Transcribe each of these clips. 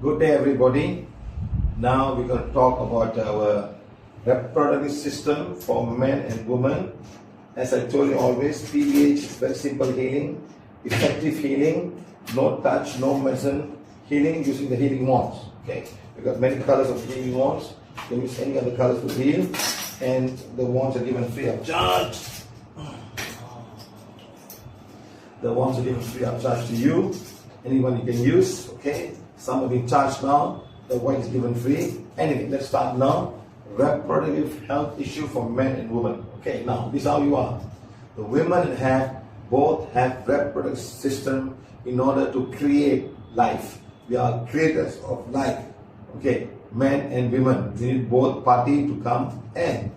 Good day, everybody. Now we're going to talk about our reproductive system for men and women. As I told you always, PVH is very simple healing, effective healing, no touch, no medicine, healing using the healing wands. Okay, we've got many colors of healing wands. You can use any other colors to heal, and the wands are given free of charge. The wands are given free of charge to you. Anyone you can use. Okay, some are being charged now. The white is given free. Anyway, let's start now. Reproductive health issue for men and women. Okay, now this is how you are. The women both have reproductive system in order to create life. We are creators of life. Okay, men and women. We need both parties to come in.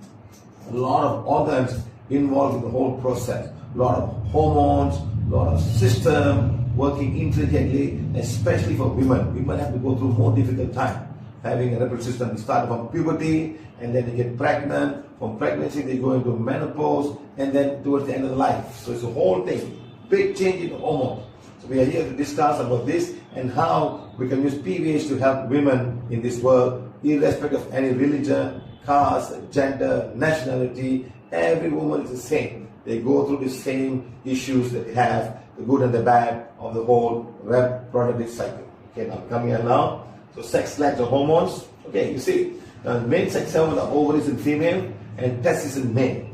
A lot of organs involved in the whole process. A lot of hormones, a lot of system working intricately, especially for women. Women have to go through more difficult time. Having a reproductive system, they start from puberty, and then they get pregnant. From pregnancy, they go into menopause, and then towards the end of life. So it's a whole thing. Big change in the hormones. So we are here to discuss about this and how we can use PVH to help women in this world, irrespective of any religion, caste, gender, nationality. Every woman is the same. They go through the same issues that they have, the good and the bad of the whole reproductive cycle. Okay, now come here now. So sex glands or hormones. Okay, you see, male sex hormones are ovaries in female and testes in male.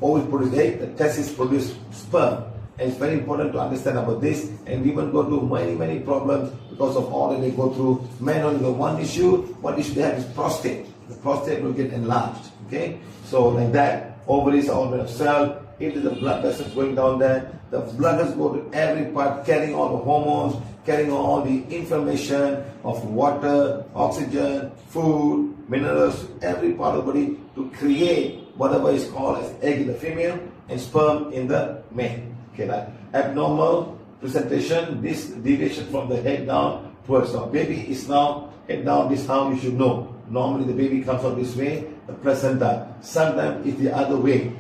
Ovaries produce egg, the testes produce sperm. And it's very important to understand about this. And women go through many problems because of all that they go through. Men only have one issue. One issue they have is prostate. The prostate will get enlarged. Okay, so like that, ovaries are all made of cell. It is the blood vessels going down there. The blood vessels go to every part, carrying all the hormones, carrying all the information of water, oxygen, food, minerals, every part of the body to create whatever is called as egg in the female and sperm in the male. Okay, that abnormal presentation, this deviation from the head down towards now. Baby is now head down, this is how you should know. Normally the baby comes out this way, the placenta. Sometimes it's the other way.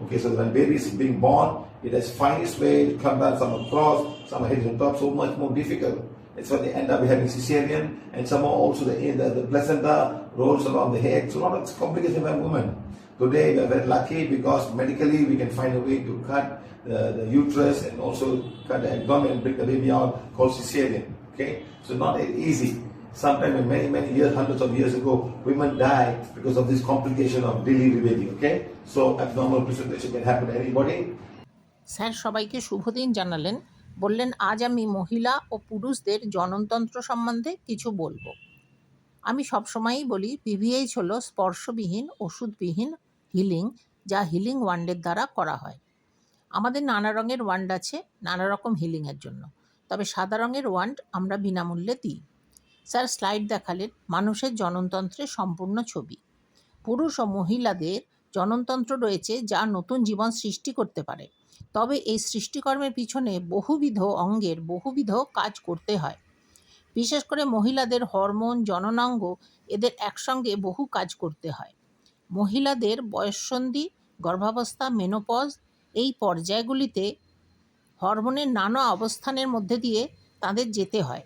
Okay, so when baby is being born, it has finest way to come down, some across, some head on top, so much more difficult. That's why they end up having cesarean, and some are also the placenta rolls around the head. So a lot of complications by women. Today we are very lucky because medically we can find a way to cut the uterus and also cut the abdomen and bring the baby out, called cesarean. Okay, so not easy. Sometimes many years, hundreds of years ago, women die because of this complication of delivery baby. Okay, so abnormal presentation can happen to anybody. Sir সবাইকে শুভ দিন জানালেন, বললেন আজ আমি মহিলা ও পুরুষদের জননতন্ত্র সম্বন্ধে কিছু বলবো। আমি সবসময়ই বলি পিভিএইচ হলো স্পর্শবিহীন ওষুধবিহীন হিলিং, যা হিলিং ওয়ান্ডের দ্বারা করা হয়। আমাদের নানা রঙের ওয়ান্ড আছে নানা রকম হিলিংয়ের জন্য, তবে সাদা রঙের ওয়ান্ড আমরা বিনামূল্যে দিই। স্যার স্লাইড দেখালেন মানুষের জননতন্ত্রের সম্পূর্ণ ছবি। পুরুষ ও মহিলাদের জননতন্ত্র রয়েছে যা নতুন জীবন সৃষ্টি করতে পারে, তবে এই সৃষ্টিকর্মের পিছনে বহুবিধ অঙ্গের বহুবিধ কাজ করতে হয়। বিশেষ করে মহিলাদের হরমোন, জননাঙ্গ এদের একসঙ্গে বহু কাজ করতে হয়। মহিলাদের বয়ঃসন্ধি, গর্ভাবস্থা, মেনোপজ এই পর্যায়গুলিতে হরমোনের নানা অবস্থানের মধ্যে দিয়ে তাদের যেতে হয়।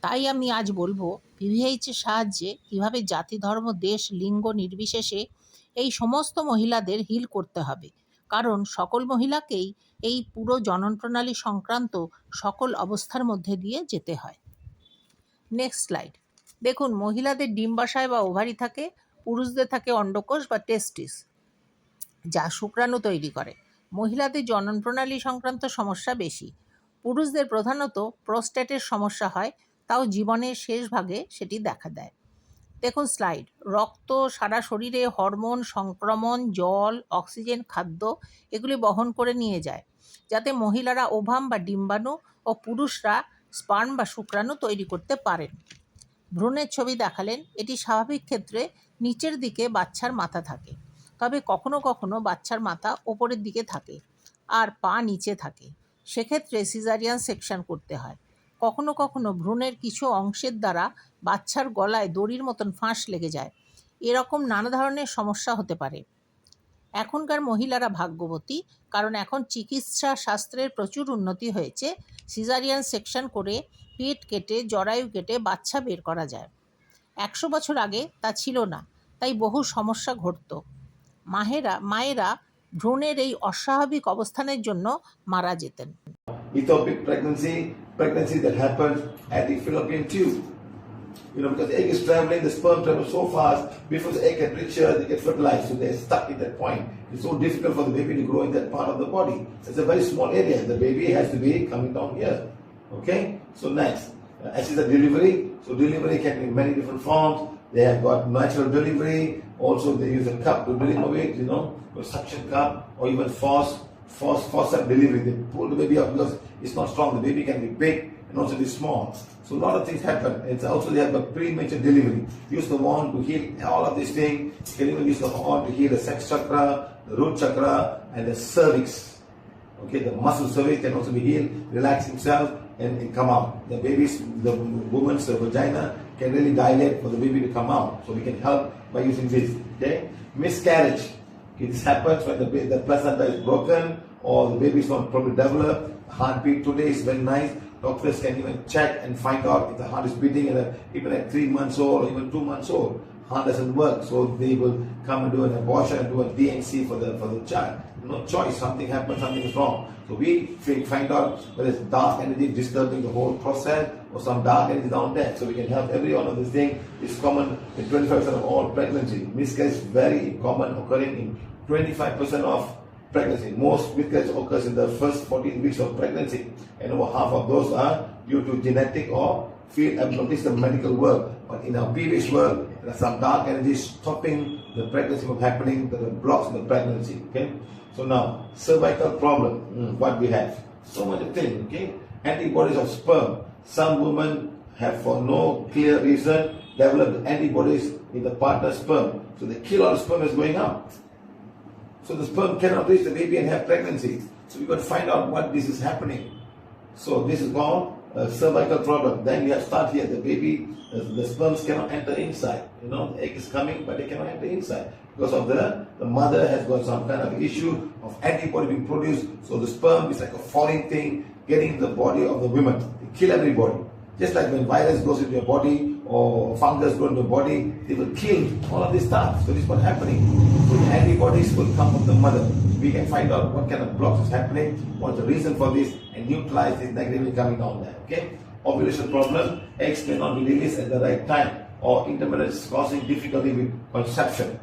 তাই আমি আজ বলবো পিভিএইচের সাহায্যে কীভাবে জাতি, ধর্ম, দেশ, লিঙ্গ নির্বিশেষে এই সমস্ত মহিলাদের হিল করতে হবে, কারণ সকল মহিলাকেই এই পুরো জনন প্রণালী সংক্রান্ত সকল অবস্থার মধ্যে দিয়ে যেতে হয়। নেক্সট স্লাইড দেখুন, মহিলাদের ডিম্বাশয় বা ওভারি থাকে, পুরুষদের থাকে অন্ডকোষ বা টেস্টিস, যা শুক্রাণু তৈরি করে। মহিলাদের জনন প্রণালী সংক্রান্ত সমস্যা বেশি। পুরুষদের প্রধানত প্রোস্টেটের সমস্যা হয়, তাও জীবনের শেষ ভাগে সেটি দেখা দেয়। দেখুন স্লাইড, রক্ত সারা শরীরে হরমোন, সংক্রমণ, জল, অক্সিজেন, খাদ্য এগুলি বহন করে নিয়ে যায়, যাতে মহিলারা ওভাম বা ডিম্বাণু ও পুরুষরা স্পার্ম বা শুক্রাণু তৈরি করতে পারেন। ভ্রূণের ছবি দেখালেন, এটি স্বাভাবিক ক্ষেত্রে নিচের দিকে বাচ্চার মাথা থাকে, তবে কখনো কখনো বাচ্চার মাথা ওপরের দিকে থাকে আর পা নিচে থাকে। সেক্ষেত্রে সিজারিয়ান সেকশন করতে হয়। কখনো কখনো ভ্রূণের কিছু অংশের দ্বারা বাচ্চার গলায় দড়ির মতন ফাঁস লেগে যায়। এরকম নানা ধরনের সমস্যা হতে পারে। এখনকার মহিলারা ভাগ্যবতী, কারণ এখন চিকিৎসা শাস্ত্রের প্রচুর উন্নতি হয়েছে। সিজারিয়ান সেকশন করে পেট কেটে জরায়ু কেটে বাচ্চা বের করা যায়। 100 বছর আগে তা ছিল না, তাই বহু সমস্যা ঘটত। মায়েরা ভ্রূণের এই অস্বাভাবিক অবস্থানের জন্য মারা যেতেন। Ectopic pregnancy that happens at the fallopian tube. Because the egg is traveling, the sperm travels so fast, before the egg gets richer, they get fertilized, so they're stuck in that point. It's so difficult for the baby to grow in that part of the body. It's a very small area. The baby has to be coming down here. Okay? So next, as is the delivery. So delivery can be in many different forms. They have got natural delivery. Also, they use a cup to deliver it, a suction cup, or even forceps delivery. They pull the baby out because it's not strong. The baby can be big and also be small. So a lot of things happen. It's also they have a premature delivery. Use the wand to heal all of these things. You can even use the wand to heal the sex chakra, the root chakra, and the cervix. Okay, the muscle cervix can also be healed, relax himself, and come out. The woman's vagina can really dilate for the baby to come out. So we can help by using this. Okay, miscarriage. It happens when the placenta is broken or the baby is not properly developed. Heartbeat today is very nice. Doctors can even check and find out if the heart is beating even at 3 months old or even 2 months old. Heart doesn't work, so they will come and do an abortion and do a DNC for the child. No choice, something happens, something is wrong. So we find out whether it's dark energy disturbing the whole process or some dark energy down there. So we can help every one of these things. It's common in 25% of all pregnancy. Miscarriage is very common, occurring in 25% of pregnancy. Most miscarriage occurs in the first 14 weeks of pregnancy, and over half of those are due to genetic or field abnormalities in the medical world. But in our previous world, there are some dark energies stopping the pregnancy from happening, that are blocks in the pregnancy. Okay. So now, cervical problem. What we have? So many things. Okay. Antibodies of sperm. Some women have, for no clear reason, developed antibodies in the partner's sperm. So they kill all the sperm that's going out. So the sperm cannot reach the baby and have pregnancy. So we've got to find out what this is happening. So this is called a cervical problem. Then you have to start here. The baby, the sperms cannot enter inside. The egg is coming, but they cannot enter inside. Because of the mother has got some kind of issue of antibody being produced. So the sperm is like a foreign thing getting in the body of the women. They kill everybody. Just like when virus goes into your body or fungus goes into your body, they will kill all of this stuff. So this is what's happening. So the antibodies will come from the mother. We can find out what kind of blocks is happening, what's the reason for this, and neutralize this negativity coming down there. Okay? Ovulation problem, eggs cannot be released at the right time, or intermittent causing difficulty with conception.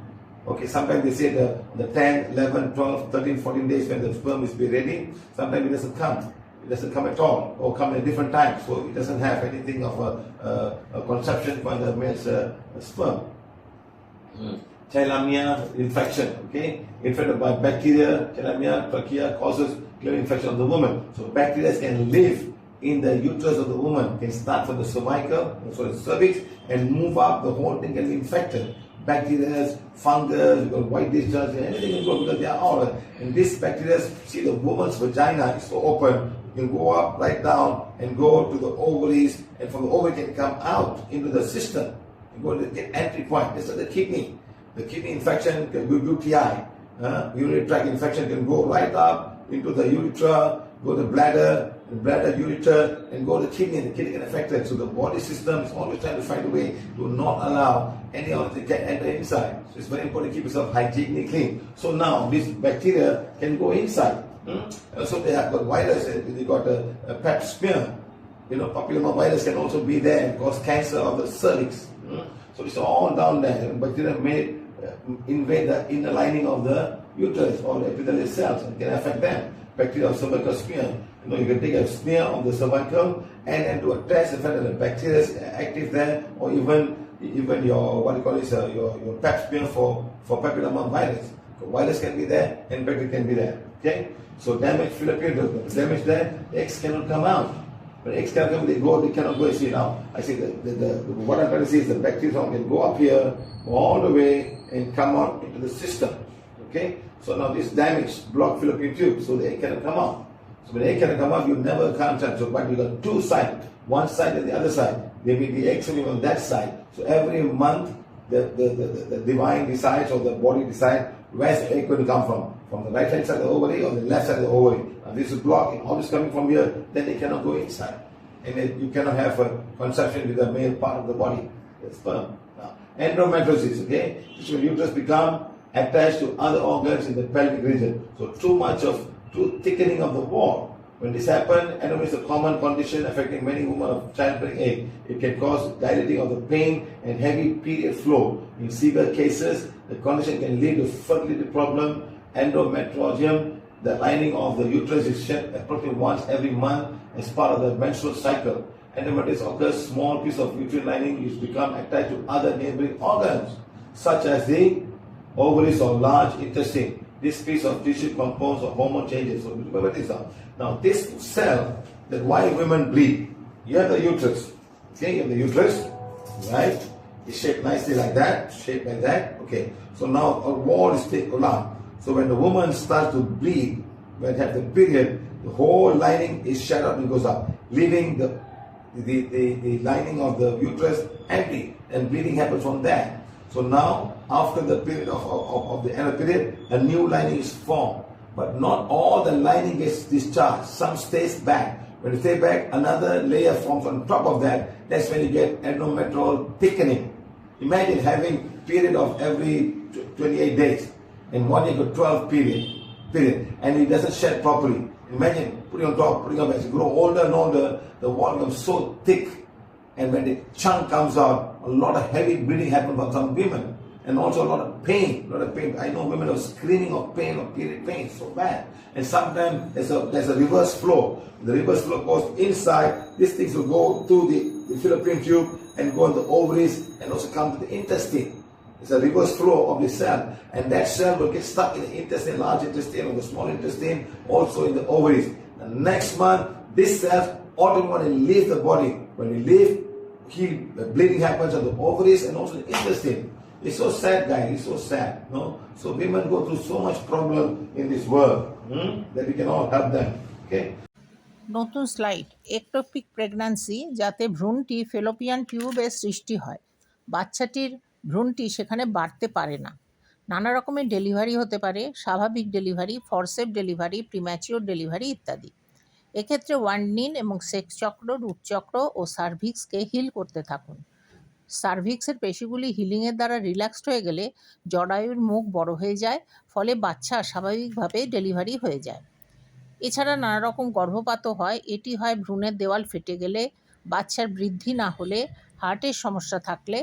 Okay, sometimes they say the 10, 11, 12, 13, 14 days when the sperm is be ready, sometimes it doesn't come. It doesn't come at all, or come at different times, so it doesn't have anything of a conception for the male's sperm. Chlamydia infection, okay, infected by bacteria. Chlamydia trachea causes clear infection of the woman. So bacteria can live in the uterus of the woman, can start from the cervical, so the cervix, and move up. The whole thing can be infected. Bacteria, fungus, white discharge, anything can go because they are all. And this bacteria, see the woman's vagina is so open, can go up right down and go to the ovaries, and from the ovary can come out into the system and go to the entry point. This is the kidney. The kidney infection can be UTI. Urinary tract infection can go right up into the urethra, go to the bladder, urethra, and go to the kidney. The kidney can affect it. So the body system is always trying to find a way to not allow any of it to enter inside. So it's very important to keep yourself hygienically clean. So now this bacteria can go inside. So they have got virus, they got a pap smear. Papilloma virus can also be there and cause cancer of the cervix. So it's all down there. Bacteria may invade the inner lining of the uterus or the epithelial cells and can affect them. Bacteria of cervical smear. You can take a smear on the cervical and do a test and find that the bacteria is active there, or even your your pap smear for papilloma virus. So virus can be there and bacteria can be there. Okay? So damage fallopian tube, damage there, the eggs cannot come out. When eggs cannot come, they cannot go. You see now, I see what I'm trying to see is the bacteria can go up here, all the way, and come out into the system. Okay? So now this damage block fallopian tube, so the egg cannot come out. So when the egg cannot come out, you never contact. So but you got two sides, one side and the other side. There may be eggs on that side. So every month the divine decides or the body decides where's the egg going to come from the right hand side of the ovary or the left side of the ovary. And this is blocking, all this coming from here, then they cannot go inside. And then you cannot have a conception with the male part of the body, the sperm. Now, endometriosis, okay, which will uterus become attached to other organs in the pelvic region. So too thickening of the wall. When this happens, endometriosis is a common condition affecting many women of childbearing age. It can cause dilating of the pain and heavy period flow. In severe cases, the condition can lead to fertility problem, endometrium. The lining of the uterus is shed approximately once every month as part of the menstrual cycle. Endometriosis occurs, small piece of uterine lining which become attached to other neighboring organs, such as the ovaries or large intestine. This piece of tissue composed of hormone changes. So remember this now. Now this cell, that why women bleed. You have the uterus. Okay, you have the uterus, right? It's shaped nicely like that, shaped like that. Okay. So now a wall is taken out. So when the woman starts to bleed, when they have the period, the whole lining is shut up and goes up, leaving the lining of the uterus empty, and bleeding happens from there. So now, after the period of the end of period, a new lining is formed. But not all the lining gets discharged. Some stays back. When it stays back, another layer forms on top of that. That's when you get endometrial thickening. Imagine having period of every 28 days. In 1 year, 12 period. And it doesn't shed properly. Imagine putting on top, putting on back. As you grow older and older, the wall becomes so thick. And when the chunk comes out, a lot of heavy bleeding happens for some women. And also a lot of pain. I know women are screaming of pain, of period pain, so bad. And sometimes there's a reverse flow. The reverse flow goes inside. These things will go through the fallopian tube and go in the ovaries and also come to the intestine. It's a reverse flow of the cell. And that cell will get stuck in the intestine, large intestine, or the small intestine, also in the ovaries. The next month, this cell automatically leaves the body. When we leave, the bleeding happens on the ovaries and also the intestine. It's so sad, guys. It's so sad. No? So women go through so much problem in this world that we can all help them. Okay? নতুন slide. Ectopic pregnancy, যাতে ভ্রূণটি fallopian টিউবে সৃষ্টি হয়, বাচ্চাটির ভ্রূণটি সেখানে বাড়তে পারে না। নানা রকমের ডেলিভারি হতে পারে, স্বাভাবিক delivery, forcep delivery, premature delivery ইত্যাদি। এক্ষেত্রে ওয়ান্ড নিন এবং সেক্স চক্র, রুট চক্র ও সার্ভিক্সকে হিল করতে থাকুন। সার্ভিক্সের পেশিগুলি হিলিংয়ের দ্বারা রিল্যাক্সড হয়ে গেলে জরায়ুর মুখ বড় হয়ে যায়, ফলে বাচ্চা স্বাভাবিকভাবে ডেলিভারি হয়ে যায়। এছাড়া নানা রকম গর্ভপাতও হয়। এটি হয় ভ্রূণের দেওয়াল ফেটে গেলে, বাচ্চার বৃদ্ধি না হলে, হার্টের সমস্যা থাকলে।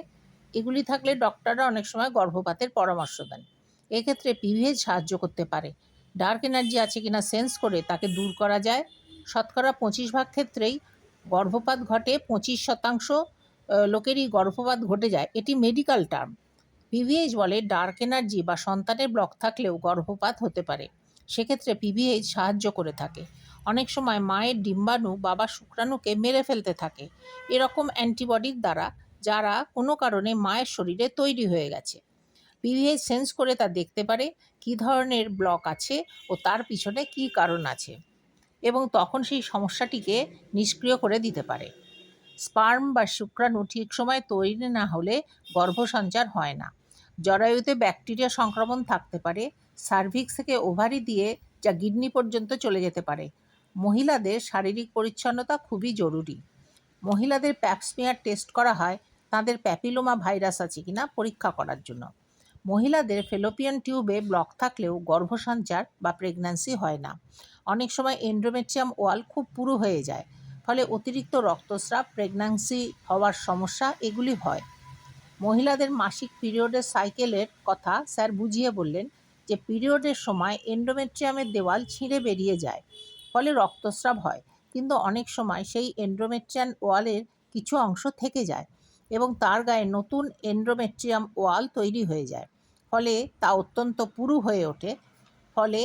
এগুলি থাকলে ডক্টররা অনেক সময় গর্ভপাতের পরামর্শ দেন। এক্ষেত্রে পিভিএইচ সাহায্য করতে পারে। ডার্ক এনার্জি আছে কিনা সেন্স করে তাকে দূর করা যায়। শতকরা 25% ক্ষেত্রেই গর্ভপাত ঘটে, 25% লোকেরই গর্ভপাত ঘটে যায়। এটি মেডিকেল টার্ম। পিভিএইচ বলে ডার্ক এনার্জি বা সন্তানের ব্লক থাকলেও গর্ভপাত হতে পারে। সেক্ষেত্রে পিভিএইচ সাহায্য করে থাকে। অনেক সময় মায়ের ডিম্বাণু বাবার শুক্রাণুকে মেরে ফেলতে থাকে, এরকম অ্যান্টিবডির দ্বারা, যারা কোনো কারণে মায়ের শরীরে তৈরি হয়ে গেছে। পিভিএইচ সেন্স করে তা দেখতে পারে কী ধরনের ব্লক আছে ও তার পিছনে কী কারণ আছে, এবং তখন সেই সমস্যাটিকে নিষ্ক্রিয় করে দিতে পারে। স্পার্ম বা শুক্রাণু ঠিক সময় তৈরি না হলে গর্ভসঞ্চার হয় না। জরায়ুতে ব্যাকটেরিয়া সংক্রমণ থাকতে পারে, সার্ভিক্স থেকে ওভারি দিয়ে যা কিডনি পর্যন্ত চলে যেতে পারে। মহিলাদের শারীরিক পরিচ্ছন্নতা খুবই জরুরি। মহিলাদের প্যাপস্মিয়ার টেস্ট করা হয় তাদের প্যাপিলোমা ভাইরাস আছে কিনা পরীক্ষা করার জন্য। মহিলাদের ফেলোপিয়ান টিউবে ব্লক থাকলেও গর্ভসঞ্চার বা প্রেগন্যান্সি হয় না। অনেক সময় এন্ডোমেট্রিয়াম ওয়াল খুব পুরু হয়ে যায়, ফলে অতিরিক্ত রক্তস্রাব, প্রেগন্যান্সি হওয়ার সমস্যা এগুলি হয়। মহিলাদের মাসিক পিরিয়ডের সাইকেলের কথা স্যার বুঝিয়ে বললেন যে পিরিয়ডের সময় এন্ডোমেট্রিয়ামের দেওয়াল ছিঁড়ে বেরিয়ে যায়, ফলে রক্তস্রাব হয়। কিন্তু অনেক সময় সেই এন্ডোমেট্রিয়াম ওয়ালের কিছু অংশ থেকে যায় এবং তার গায়ে নতুন এন্ডোমেট্রিয়াম ওয়াল তৈরি হয়ে যায়, ফলে তা অত্যন্ত পুরু হয়ে ওঠে। ফলে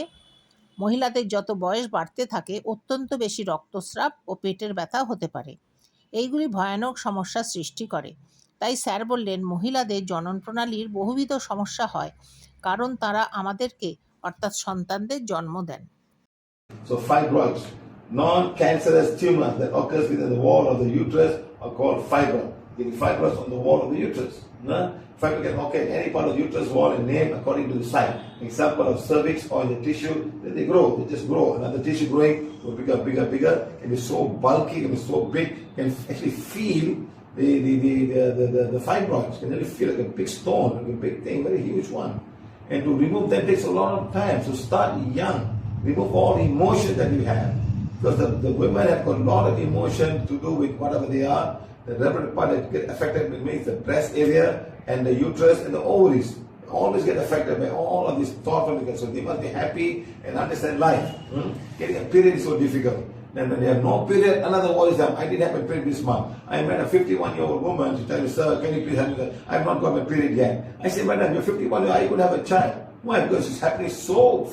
মহিলাদের যত বয়স বাড়তে থাকে অত্যন্ত বেশি রক্তস্রাব ও পেটের ব্যথা হতে পারে। এইগুলি ভয়ানক সমস্যার সৃষ্টি করে। তাই স্যার বললেন মহিলাদের জনন প্রণালীর বহুবিধ সমস্যা হয়, কারণ তারা আমাদেরকে অর্থাৎ সন্তানদের জন্ম দেন। So fibroids, non-cancerous tumors that occurs within the wall of the uterus are called fibroid. getting fibroids on the wall of the uterus. If I can okay any part of the uterus wall and name according to the site. Example of cervix or in the tissue, they grow, they just grow. Another tissue growing, will bigger, bigger, bigger, can be so bulky, can be so big, can actually feel the fibroids, can really feel like a big stone, like a big thing, very huge one. And to remove that takes a lot of time. So start young, remove all the emotion that you have. Because the women have got a lot of emotion to do with whatever they are. The reproductive part that get affected means the breast area and the uterus and the ovaries. They always get affected by all of these thought processes. So they must be happy and understand life. Getting a period is so difficult. Then when they have no period, another word is that I didn't have a period this month. I met a 51-year-old woman. She tells me, sir, can you please help me? I have not got my period yet. I said, madam, you're 51 years old, you could have a child. Why? Because it's happening so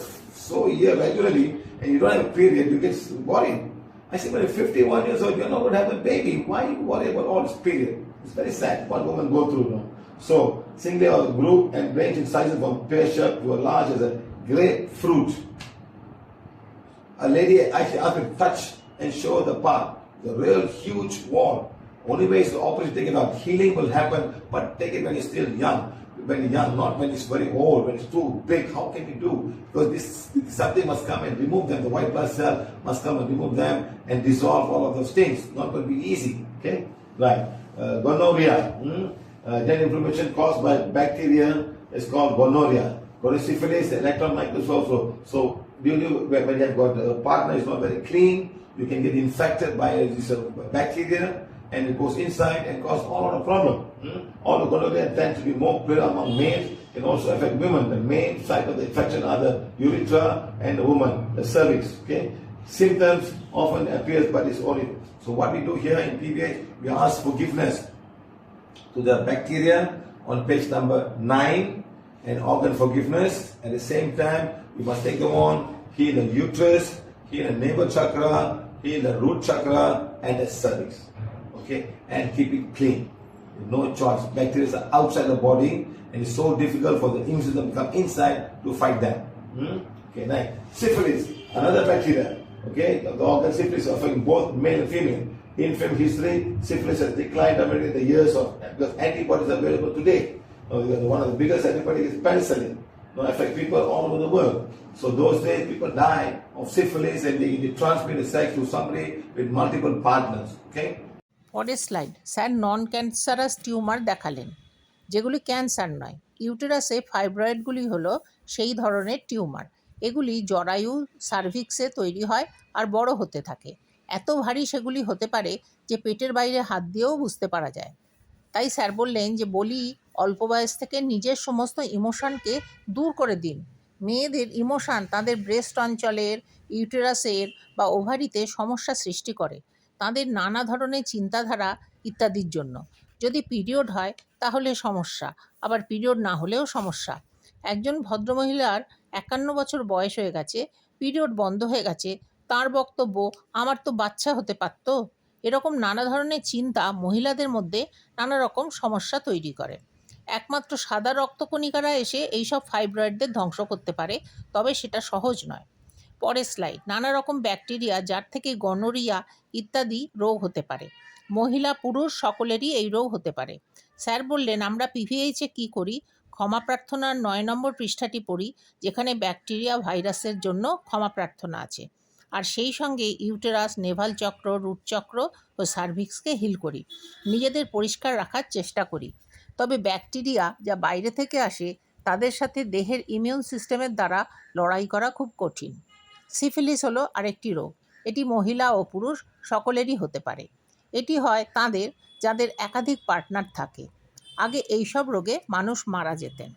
regularly, and you don't have a period, you get worried. I said, when you're 51 years old, you're not going to have a baby. Why you worry about all this period? It's very sad what women go through now. So, singly or group and range in sizes from pear-shaped to as large as a grapefruit. A lady actually asked me to touch and show the part, the real huge wall. Only way is to operate, take it out. Healing will happen, but take it when you're still young. When you're young, not when it's very old, when it's too big. How can you do? Because something must come and remove them. The white blood cell must come and remove them and dissolve all of those things. Not going to be easy. Okay? Right. Gonorrhea. Then inflammation caused by bacteria is called gonorrhea. Syphilis, electron microscope. So when you have got a partner is not very clean, you can get infected by this bacteria, and it goes inside and cause all of the problem. All the gonorrhea tends to be more prevalent among males, can also affect women. The main site of the infection are the urethra and the woman, the cervix. Okay, symptoms often appears, but it's only. So what we do here in PBH, we ask forgiveness to the bacteria on page number 9, and organ forgiveness. At the same time, we must take them on, heal the uterus, heal the navel chakra, heal the root chakra, and the cervix. Okay, and keep it clean. No choice. Bacteria are outside the body, and it's so difficult for the immune system to come inside to fight them. Okay, now syphilis, another bacteria. Okay, the organ syphilis affecting both male and female. In film history, syphilis has declined in the years of because antibodies are available today. One of the biggest antibodies is penicillin. Affect people all over the world. So those days people die of syphilis and they transmit the sex to somebody with multiple partners. Okay. পরের slide, sir নন cancerous tumour দেখালেন, যেগুলি cancer নয়। ইউটেরাসে ফাইব্রয়েডগুলি হলো সেই ধরনের tumour. এগুলি জরায়ু সার্ভিক্সে তৈরি হয় আর বড় হতে থাকে। এত ভারী সেগুলি হতে পারে যে পেটের বাইরে হাত দিয়েও বুঝতে পারা যায়। তাই স্যার বললেন যে বলি অল্প বয়স থেকে নিজের সমস্ত ইমোশনকে দূর করে দিন। মেয়েদের ইমোশন তাদের ব্রেস্ট অঞ্চলের, ইউটেরাসের বা ওভারিতে সমস্যা সৃষ্টি করে, তাদের নানা ধরনের চিন্তাধারা ইত্যাদির জন্য। যদি পিরিয়ড হয় তাহলে সমস্যা, আবার পিরিয়ড না হলেও সমস্যা। একজন ভদ্রমহিলার 51 বছর বয়স হয়ে গেছে, পিরিয়ড বন্ধ হয়ে গেছে, তার বক্তব্য, আমার তো বাচ্চা হতে পারত। এরকম নানা ধরনের চিন্তা মহিলাদের মধ্যে নানা রকম সমস্যা তৈরি করে। একমাত্র সাদা রক্তকণিকারা এসে এইসব ফাইব্রয়েডদের ধ্বংস করতে পারে, তবে সেটা সহজ নয়। পরের স্লাইড, নানা রকম ব্যাকটেরিয়া যার থেকে গনোরিয়া ইত্যাদি রোগ হতে পারে। মহিলা পুরুষ সকলেরই এই রোগ হতে পারে। স্যার বললেন আমরা পিভিএইচে কী করি, ক্ষমা প্রার্থনার 9 নম্বর পৃষ্ঠাটি পড়ি, যেখানে ব্যাকটেরিয়া ভাইরাসের জন্য ক্ষমা প্রার্থনা আছে। আর সেই সঙ্গে ইউটেরাস, নেভাল চক্র, রুট চক্র ও সার্ভিক্সকে হিল করি। নিজেদের পরিষ্কার রাখার চেষ্টা করি। তবে ব্যাকটেরিয়া যা বাইরে থেকে আসে তাদের সাথে দেহের ইমিউন সিস্টেমের দ্বারা লড়াই করা খুব কঠিন। সিফিলিস হলো আরেকটি রোগ। এটি মহিলা ও পুরুষ সকলেরই হতে পারে। এটি হয় তাদের যাদের একাধিক পার্টনার থাকে। আগে এইসব রোগে মানুষ মারা যেতেন।